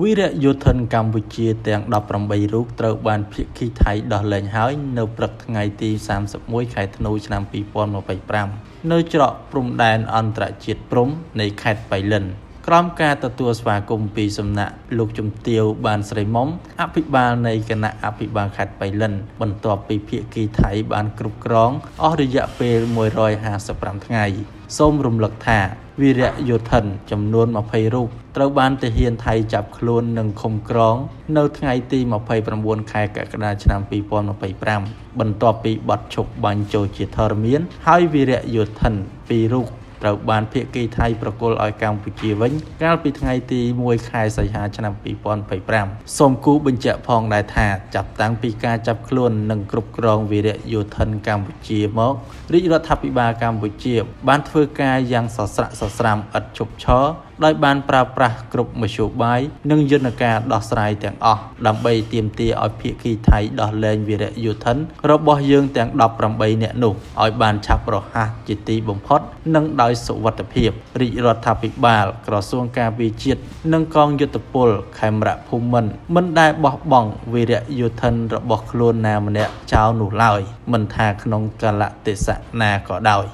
វីរយុទ្ធនកម្ពុជាទាំង18រូបត្រូវបានភាគីថៃដោះលែងហើយនៅព្រឹកថ្ងៃទី31ខែធ្នូឆ្នាំ2025នៅច្រកព្រំដែនអន្តរជាតិព្រំនៃខេត្តបៃលិនក្រោមការទទួលស្វាគមន៍ពីសំណាក់លោកជំទាវបានស្រីមុំអភិបាលនៃគណៈអភិបាលខេត្តបៃលិនបន្ទាប់ពីភាគីថៃបានគ្រប់គ្រងអស់រយៈពេល155ថ្ងៃសូមរំលឹកថាវីរយុទ្ធនចំនួន20រូបត្រូវបានទាហានថៃចាប់ខ្លួននិងឃុំក្រងនៅថ្ងៃទី29ខែកក្កដាឆ្នាំ2025បន្ទាប់ពីបទឈប់បាញ់ចូលជាធរមានហើយវីរយុទ្ធន2រូបត្រូវបានភាគីថៃប្រគល់ឲ្យកម្ពុជាវិញកាលពីថ្ងៃទី1ខែសីហាឆ្នាំ2025សូមគូបញ្ជាក់ផងដែរថាចាប់តាំងពីការចាប់ខ្លួននិងគ្រប់គ្រងវីរយុទ្ធនកម្ពុជាមករាជរដ្ឋាភិបាលកម្ពុជាបានធ្វើការយ៉ាងសស្រាក់សស្រាំឥតឈប់ឈរដោយបានប្រើប្រាស់គ្រប់មធ្យោបាយនិងយន្តការដោះស្រាយទាំងអស់ដើម្បីទាមទារឲ្យភាគីថៃដោះលែងវីរយុទ្ធនរបស់យើងទាំង18នាក់នោះឲ្យបានឆាប់រហ័សជាទីបំផុតនិងដោយសុវត្ថិភាពរាជរដ្ឋាភិបាលក្រសួងការពារជាតិនិងកងយុទ្ធពលខេមរៈភូមិន្ទមិនដែលបោះបង់វីរយុទ្ធនរបស់ខ្លួនណាម្នាក់ចោលនោះឡើយមិនថាក្នុងកាលៈទេសៈណាក៏ដោយ